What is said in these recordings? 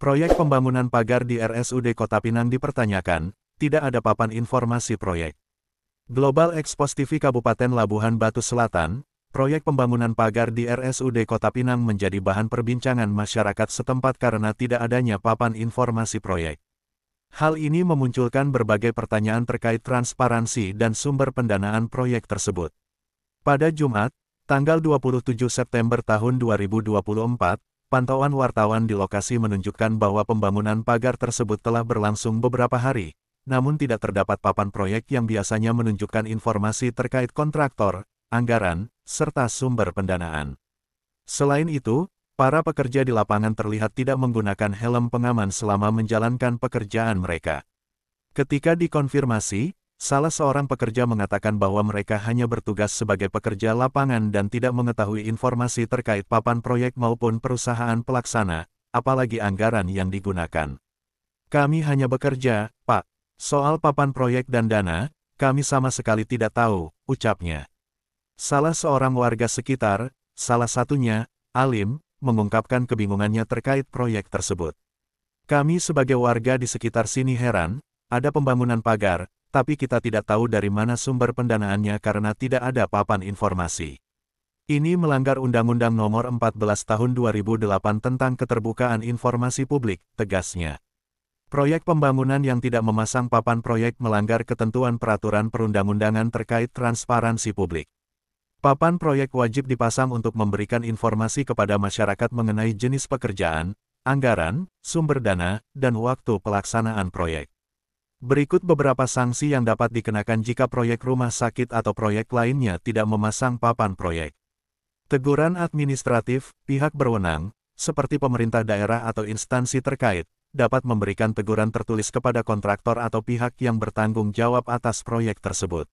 Proyek pembangunan pagar di RSUD Kota Pinang dipertanyakan, tidak ada papan informasi proyek. Global Expos TV Kabupaten Labuhan Batu Selatan, proyek pembangunan pagar di RSUD Kota Pinang menjadi bahan perbincangan masyarakat setempat karena tidak adanya papan informasi proyek. Hal ini memunculkan berbagai pertanyaan terkait transparansi dan sumber pendanaan proyek tersebut. Pada Jumat, tanggal 27 September tahun 2024, pantauan wartawan di lokasi menunjukkan bahwa pembangunan pagar tersebut telah berlangsung beberapa hari, namun tidak terdapat papan proyek yang biasanya menunjukkan informasi terkait kontraktor, anggaran, serta sumber pendanaan. Selain itu, para pekerja di lapangan terlihat tidak menggunakan helm pengaman selama menjalankan pekerjaan mereka. Ketika dikonfirmasi, salah seorang pekerja mengatakan bahwa mereka hanya bertugas sebagai pekerja lapangan dan tidak mengetahui informasi terkait papan proyek maupun perusahaan pelaksana, apalagi anggaran yang digunakan. Kami hanya bekerja, Pak. Soal papan proyek dan dana, kami sama sekali tidak tahu, ucapnya. Salah seorang warga sekitar, salah satunya, Alim, mengungkapkan kebingungannya terkait proyek tersebut. Kami sebagai warga di sekitar sini heran, ada pembangunan pagar, tapi kita tidak tahu dari mana sumber pendanaannya karena tidak ada papan informasi. Ini melanggar Undang-Undang Nomor 14 Tahun 2008 tentang Keterbukaan Informasi Publik, tegasnya. Proyek pembangunan yang tidak memasang papan proyek melanggar ketentuan peraturan perundang-undangan terkait transparansi publik. Papan proyek wajib dipasang untuk memberikan informasi kepada masyarakat mengenai jenis pekerjaan, anggaran, sumber dana, dan waktu pelaksanaan proyek. Berikut beberapa sanksi yang dapat dikenakan jika proyek rumah sakit atau proyek lainnya tidak memasang papan proyek. Teguran administratif, pihak berwenang, seperti pemerintah daerah atau instansi terkait, dapat memberikan teguran tertulis kepada kontraktor atau pihak yang bertanggung jawab atas proyek tersebut.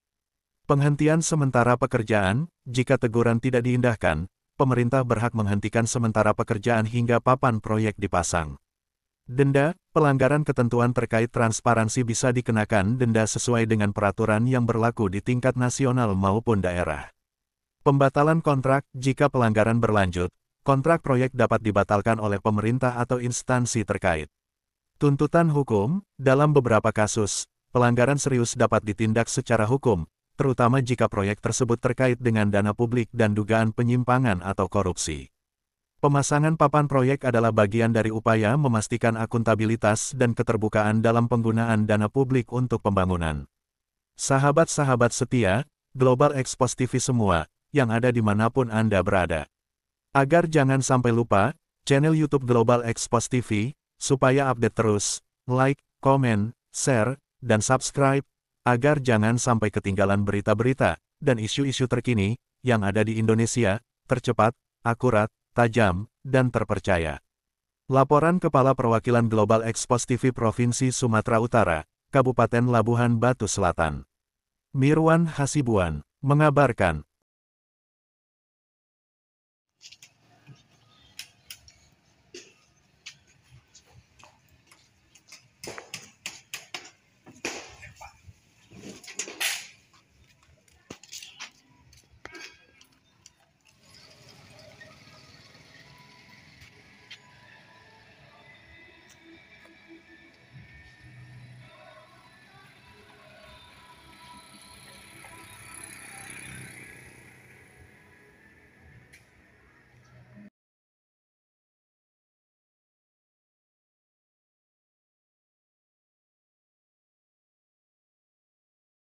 Penghentian sementara pekerjaan, jika teguran tidak diindahkan, pemerintah berhak menghentikan sementara pekerjaan hingga papan proyek dipasang. Denda, pelanggaran ketentuan terkait transparansi bisa dikenakan denda sesuai dengan peraturan yang berlaku di tingkat nasional maupun daerah. Pembatalan kontrak, jika pelanggaran berlanjut, kontrak proyek dapat dibatalkan oleh pemerintah atau instansi terkait. Tuntutan hukum, dalam beberapa kasus, pelanggaran serius dapat ditindak secara hukum, terutama jika proyek tersebut terkait dengan dana publik dan dugaan penyimpangan atau korupsi. Pemasangan papan proyek adalah bagian dari upaya memastikan akuntabilitas dan keterbukaan dalam penggunaan dana publik untuk pembangunan. Sahabat-sahabat setia, Global Expos TV semua, yang ada dimanapun Anda berada. Agar jangan sampai lupa, channel YouTube Global Expos TV, supaya update terus, like, komen, share, dan subscribe, agar jangan sampai ketinggalan berita-berita dan isu-isu terkini yang ada di Indonesia, tercepat, akurat, tajam, dan terpercaya. Laporan Kepala Perwakilan Global Expos TV Provinsi Sumatera Utara, Kabupaten Labuhan Batu Selatan. Mirwan Hasibuan, mengabarkan.